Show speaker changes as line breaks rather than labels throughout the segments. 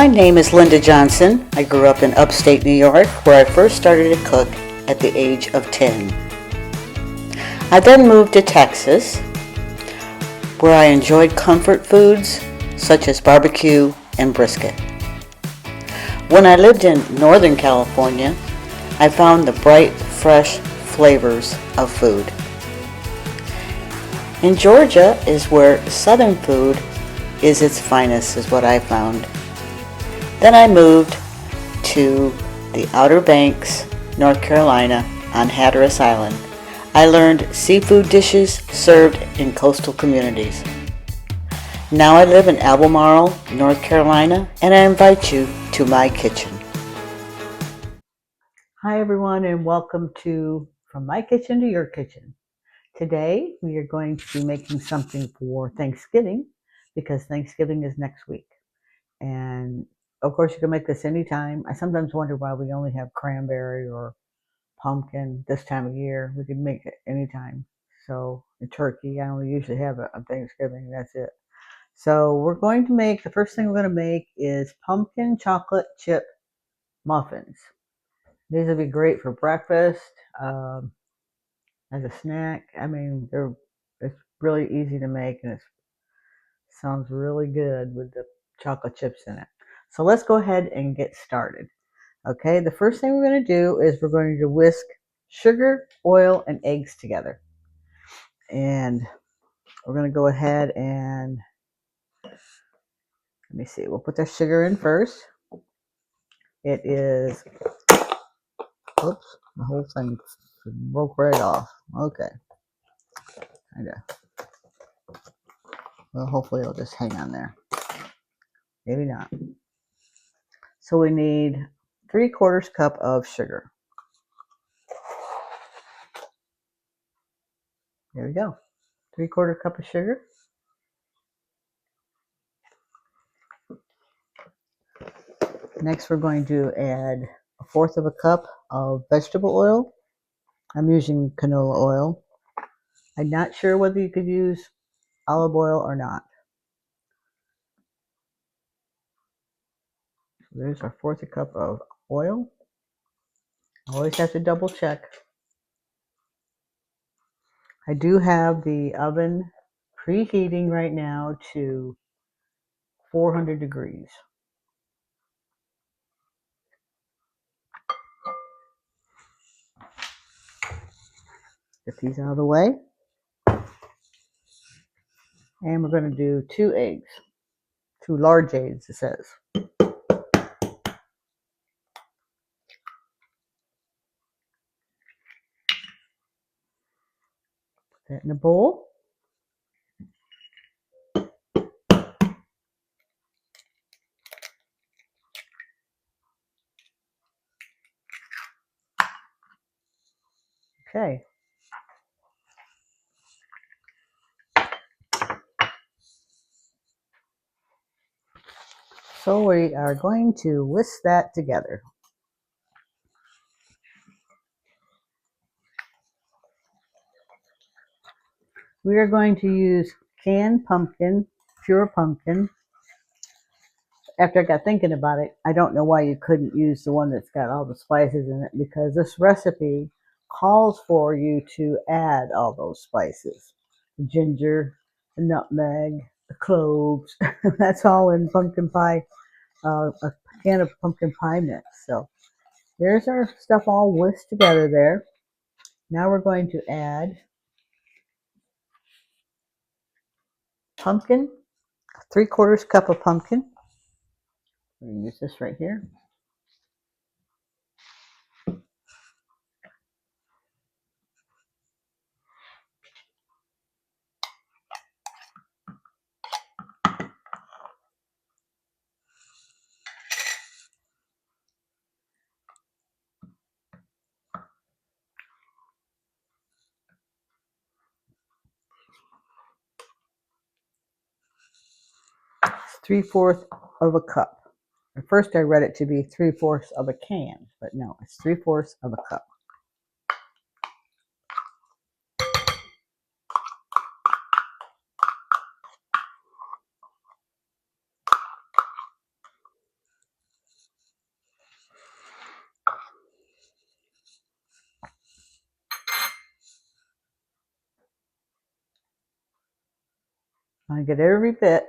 My name is Linda Johnson. I grew up in upstate New York, where I first started to cook at the age of 10. I then moved to Texas, where I enjoyed comfort foods such as barbecue and brisket. When I lived in Northern California, I found the bright, fresh flavors of food. In Georgia is where Southern food is its finest, is what I found. Then I moved to the Outer Banks, North Carolina, on Hatteras Island. I learned seafood dishes served in coastal communities. Now I live in Albemarle, North Carolina, and I invite you to my kitchen. Hi everyone, and welcome to From My Kitchen to Your Kitchen. Today we are going to be making something for Thanksgiving, because Thanksgiving is next week. And of course you can make this anytime. I sometimes wonder why we only have cranberry or pumpkin this time of year. We could make it anytime. So the turkey, I only usually have it on Thanksgiving, that's it. So we're going to make, the first thing we're going to make is pumpkin chocolate chip muffins. These would be great for breakfast, as a snack. I mean, it's really easy to make, and it sounds really good with the chocolate chips in it. So let's go ahead and get started. Okay, the first thing we're going to do is we're going to whisk sugar, oil, and eggs together. And we're going to go ahead and, let me see, we'll put the sugar in first. It is, oops, the whole thing broke right off. Okay, kind of, well, hopefully it'll just hang on there. Maybe not. So we need 3/4 cup of sugar. There we go. 3/4 cup of sugar. Next, we're going to add 1/4 cup of vegetable oil. I'm using canola oil. I'm not sure whether you could use olive oil or not. So there's our 1/4 cup of oil. Always have to double check. I do have the oven preheating right now to 400 degrees. Get these out of the way. And we're going to do 2 eggs. 2 large eggs, it says. Put that in a bowl. Okay. So we are going to whisk that together. We are going to use canned pumpkin, pure pumpkin. After I got thinking about it, I don't know why you couldn't use the one that's got all the spices in it, because this recipe calls for you to add all those spices. The ginger, the nutmeg, the cloves. That's all in pumpkin pie, a can of pumpkin pie mix. So there's our stuff all whisked together there. Now we're going to add pumpkin, 3/4 cup of pumpkin. We're going to use this right here. It's 3/4 of a cup. At first I read it to be 3/4 of a can, but no, it's 3/4 of a cup. I get every bit.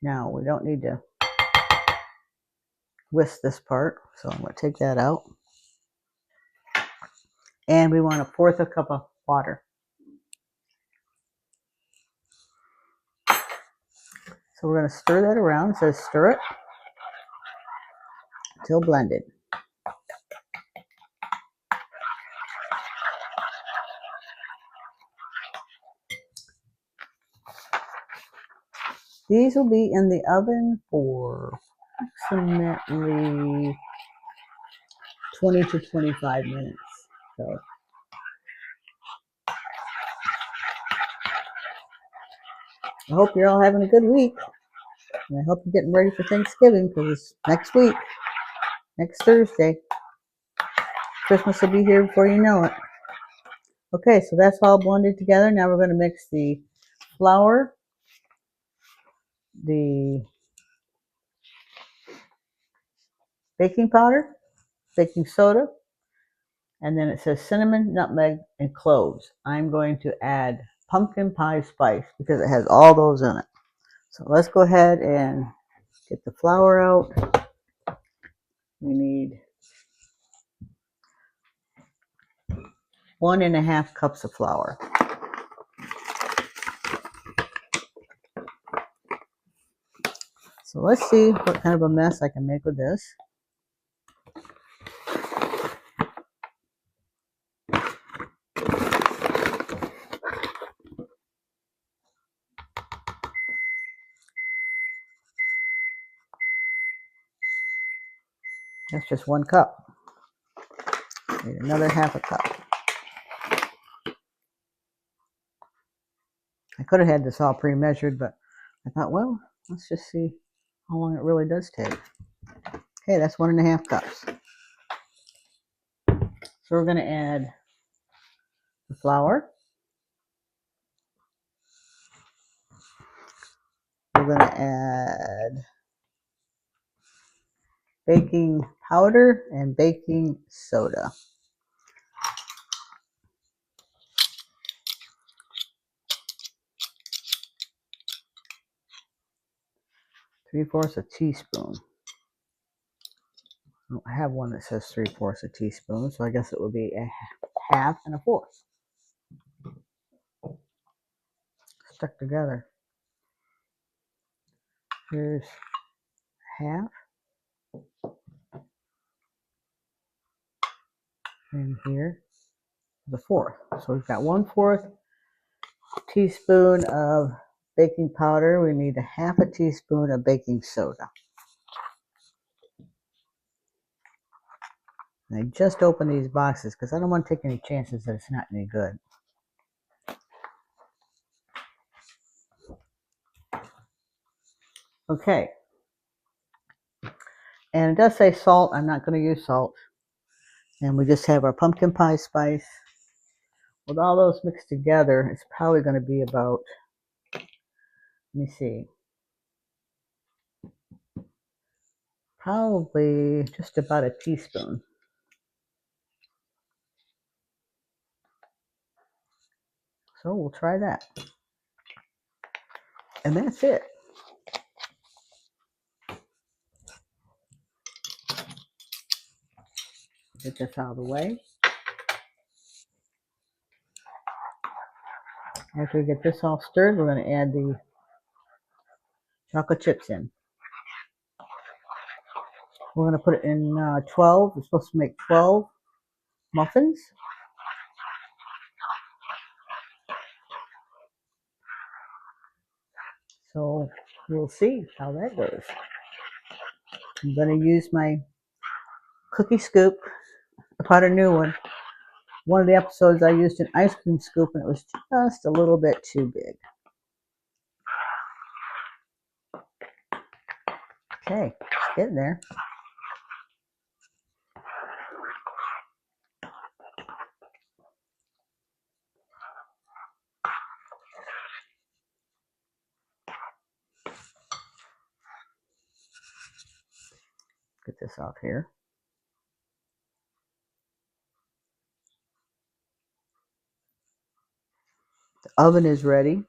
Now we don't need to whisk this part, so I'm going to take that out. And we want 1/4 cup of water. So we're going to stir that around. It says stir it until blended. These will be in the oven for approximately 20 to 25 minutes. So I hope you're all having a good week. And I hope you're getting ready for Thanksgiving because it's next week, next Thursday. Christmas will be here before you know it. Okay, so that's all blended together. Now we're going to mix the flour, the baking powder, baking soda, and then it says cinnamon, nutmeg, and cloves. I'm going to add pumpkin pie spice because it has all those in it. So let's go ahead and get the flour out. We need 1.5 cups of flour. So let's see what kind of a mess I can make with this. That's just 1 cup. Need another 1/2 cup. I could have had this all pre-measured, but I thought, well, let's just see how long it really does take. Okay, that's 1.5 cups. So we're going to add the flour. We're going to add baking powder and baking soda. Three-fourths a teaspoon. I don't have one that says 3/4 a teaspoon, so I guess it would be a 1/2 and a 1/4. Stuck together. Here's 1/2. And here the 1/4. So we've got 1/4 teaspoon of baking powder. We need 1/2 teaspoon of baking soda. And I just opened these boxes because I don't want to take any chances that it's not any good. Okay. And it does say salt. I'm not going to use salt. And we just have our pumpkin pie spice. With all those mixed together, it's probably going to be about, let me see, probably just about a teaspoon. So we'll try that. And that's it. Get this out of the way. After we get this all stirred, we're going to add the chocolate chips in. We're going to put it in 12. We're supposed to make 12 muffins. So we'll see how that goes. I'm going to use my cookie scoop. I bought a new one. One of the episodes I used an ice cream scoop and it was just a little bit too big. Okay, it's getting there. Get this off here. oven is ready.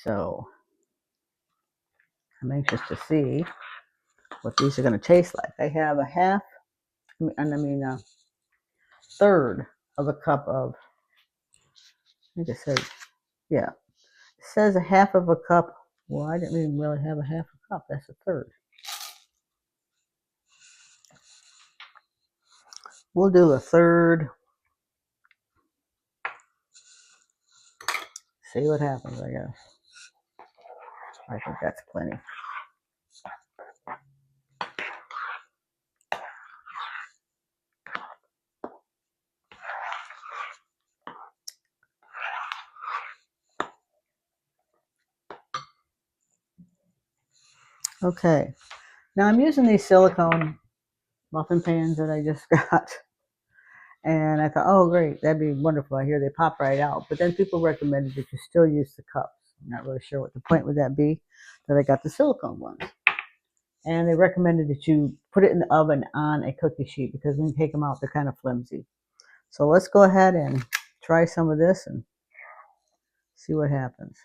So I'm anxious to see what these are going to taste like. I have a half, a third of a cup of, I think it says, yeah, it says a half of a cup. Well, I didn't even really have a half a cup. That's a third. We'll do a third. See what happens, I guess. I think that's plenty. Okay. Now I'm using these silicone muffin pans that I just got. And I thought, oh, great, that'd be wonderful. I hear they pop right out. But then people recommended that you still use the cups. I'm not really sure what the point would that be, that I got the silicone ones. And they recommended that you put it in the oven on a cookie sheet because when you take them out, they're kind of flimsy. So let's go ahead and try some of this and see what happens.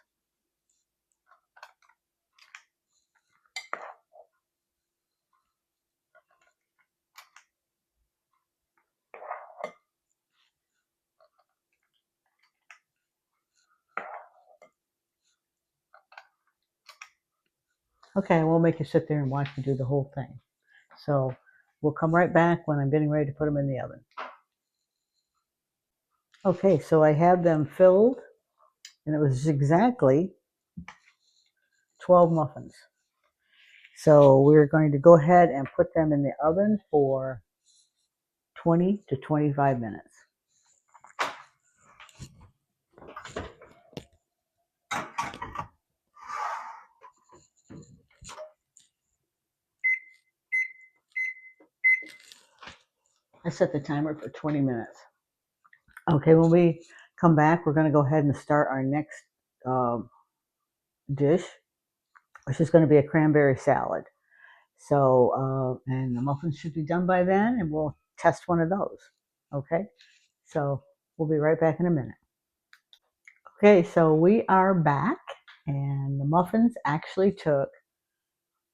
Okay, we'll make you sit there and watch me do the whole thing. So we'll come right back when I'm getting ready to put them in the oven. Okay, so I have them filled, and it was exactly 12 muffins. So we're going to go ahead and put them in the oven for 20 to 25 minutes. I set the timer for 20 minutes. Okay, when we come back, we're going to go ahead and start our next dish, which is going to be a cranberry salad. So, and the muffins should be done by then, and we'll test one of those. Okay, so we'll be right back in a minute. Okay, so we are back, and the muffins actually took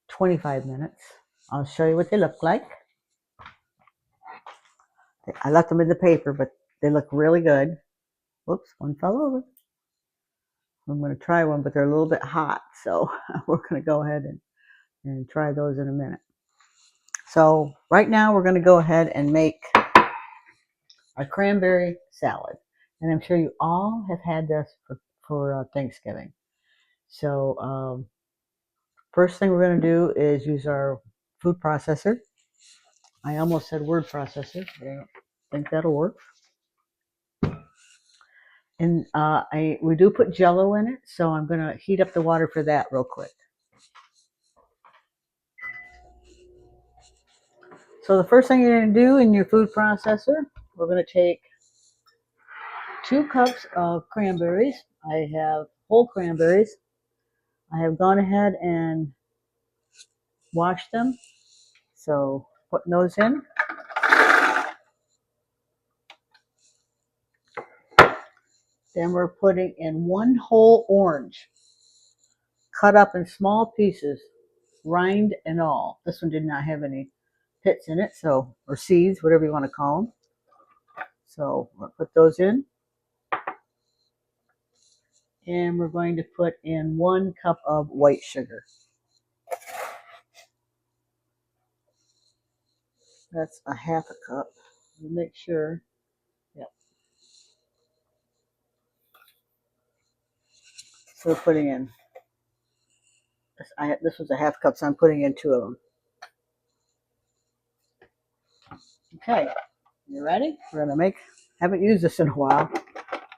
25 minutes. I'll show you what they look like. I left them in the paper, but they look really good. Whoops, one fell over. I'm going to try one, but they're a little bit hot, so we're going to go ahead and try those in a minute. So right now we're going to go ahead and make our cranberry salad. And I'm sure you all have had this for Thanksgiving. So first thing we're going to do is use our food processor. I almost said word processor, but I don't think that'll work. And we do put Jello in it, so I'm going to heat up the water for that real quick. So the first thing you're going to do in your food processor, we're going to take 2 cups of cranberries. I have whole cranberries. I have gone ahead and washed them. So putting those in. Then we're putting in 1 whole orange, cut up in small pieces, rind and all. This one did not have any pits in it, so, or seeds, whatever you want to call them. So we'll put those in. And we're going to put in 1 cup of white sugar. That's a half a cup. Make sure. Yep. So we're putting in, this was a half cup, so I'm putting in 2 of them. Okay, you ready? We're gonna make, haven't used this in a while,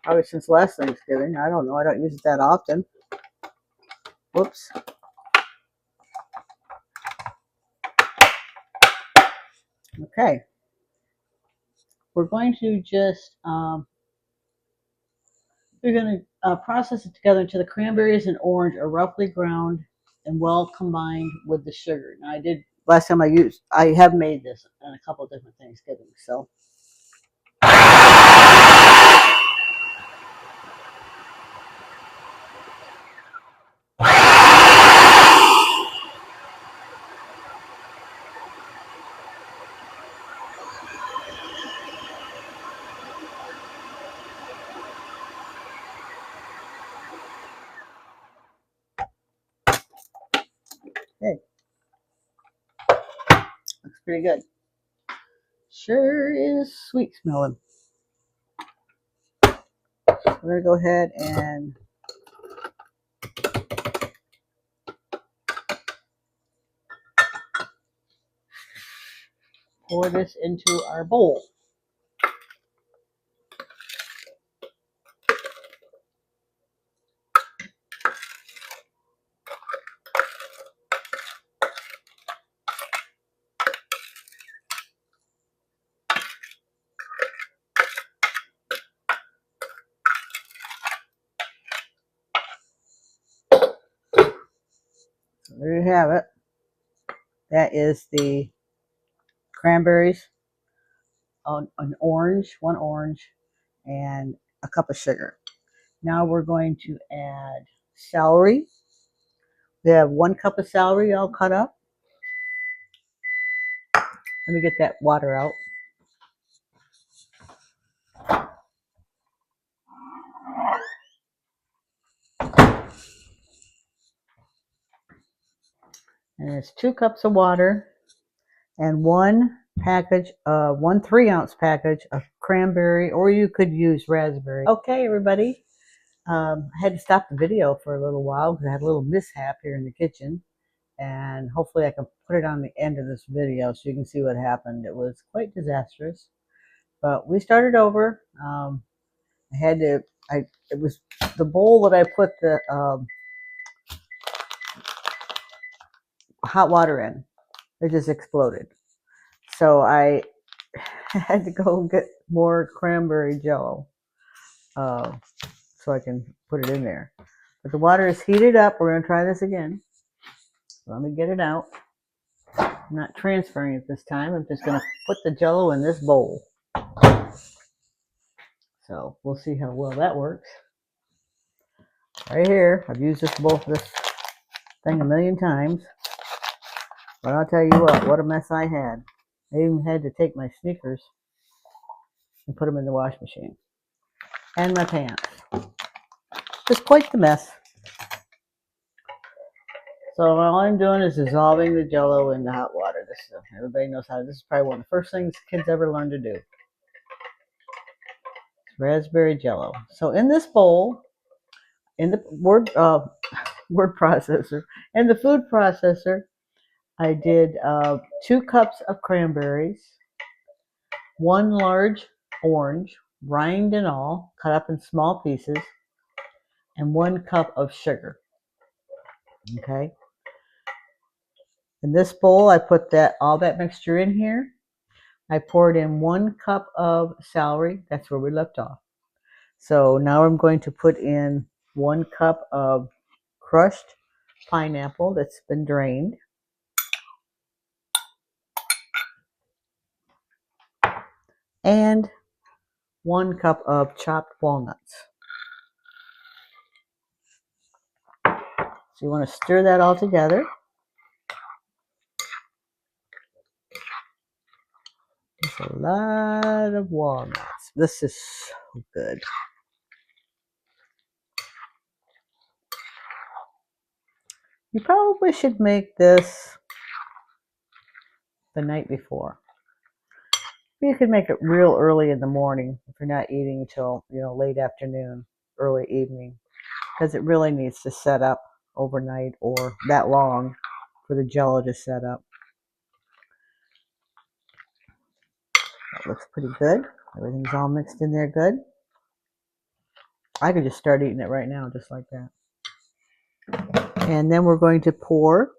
probably since last Thanksgiving. I don't know, I don't use it that often. Whoops. Okay, we're going to just, we're going to process it together until the cranberries and orange are roughly ground and well combined with the sugar. Now last time I have made this on a couple of different Thanksgivings, so. Okay, looks pretty good. Sure is sweet smelling. We're gonna go ahead and pour this into our bowl. So there you have it. That is the cranberries, an orange, one orange, and a cup of sugar. Now we're going to add celery. We have 1 cup of celery all cut up. Let me get that water out. And it's 2 cups of water and one 3-ounce package of cranberry, or you could use raspberry. Okay, everybody. I had to stop the video for a little while because I had a little mishap here in the kitchen. And hopefully I can put it on the end of this video so you can see what happened. It was quite disastrous. But we started over. It was the bowl that I put the hot water in. It just exploded. So I had to go get more cranberry jello so I can put it in there. But the water is heated up. We're going to try this again. Let me get it out. I'm not transferring it this time. I'm just going to put the jello in this bowl. So we'll see how well that works. Right here, I've used this thing a million times. But I'll tell you what a mess I had. I even had to take my sneakers and put them in the wash machine. And my pants. Just quite the mess. So all I'm doing is dissolving the jello in the hot water. Everybody knows how. This is probably one of the first things kids ever learn to do. It's raspberry jello. So in this bowl, in the word processor, in the food processor, I did 2 cups of cranberries, 1 large orange, rind and all, cut up in small pieces, and 1 cup of sugar. Okay. In this bowl, I put all that mixture in here. I poured in 1 cup of celery. That's where we left off. So now I'm going to put in 1 cup of crushed pineapple that's been drained. And 1 cup of chopped walnuts. So you want to stir that all together. There's a lot of walnuts. This is so good. You probably should make this the night before. You could make it real early in the morning if you're not eating until late afternoon, early evening, because it really needs to set up overnight or that long for the jello to set up. That looks pretty good. Everything's all mixed in there good. I could just start eating it right now, just like that. And then we're going to pour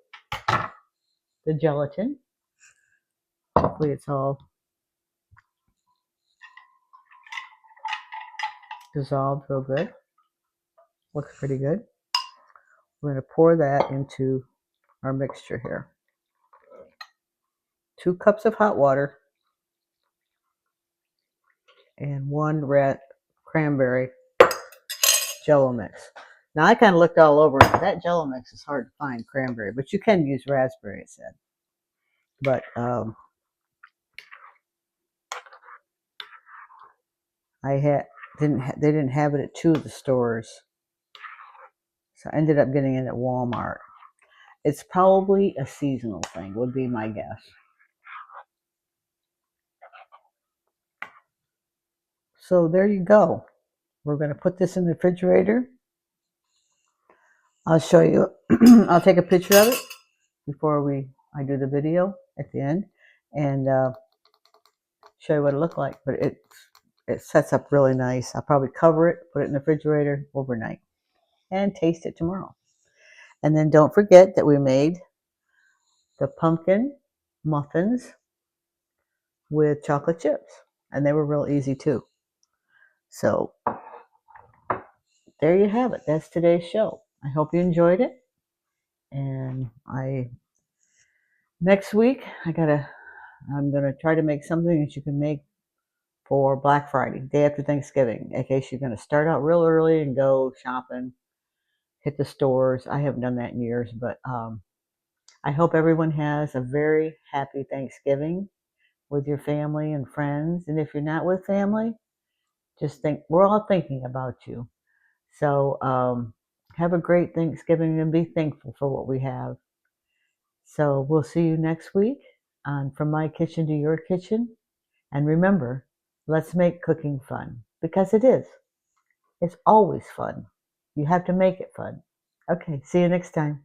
the gelatin. Hopefully it's all dissolved real good. Looks pretty good. We're going to pour that into our mixture here. 2 cups of hot water and 1 red cranberry jello mix. Now I kind of looked all over it. That jello mix is hard to find cranberry, but you can use raspberry, it said. But they didn't have it at 2 of the stores, so I ended up getting it at Walmart. It's probably a seasonal thing, would be my guess. So there you go. We're going to put this in the refrigerator. I'll show you. I'll take a picture of it before I do the video at the end, and show you what it looked like. But it sets up really nice. I'll probably cover it, put it in the refrigerator overnight, and taste it tomorrow. And then don't forget that we made the pumpkin muffins with chocolate chips, and they were real easy too. So there you have it. That's today's show. I hope you enjoyed it. And next week I'm gonna try to make something that you can make for Black Friday, day after Thanksgiving, in case you're gonna start out real early and go shopping, hit the stores. I haven't done that in years, but I hope everyone has a very happy Thanksgiving with your family and friends. And if you're not with family, just think we're all thinking about you. So have a great Thanksgiving and be thankful for what we have. So we'll see you next week on From My Kitchen to Your Kitchen. And remember, let's make cooking fun because it is. It's always fun. You have to make it fun. Okay, see you next time.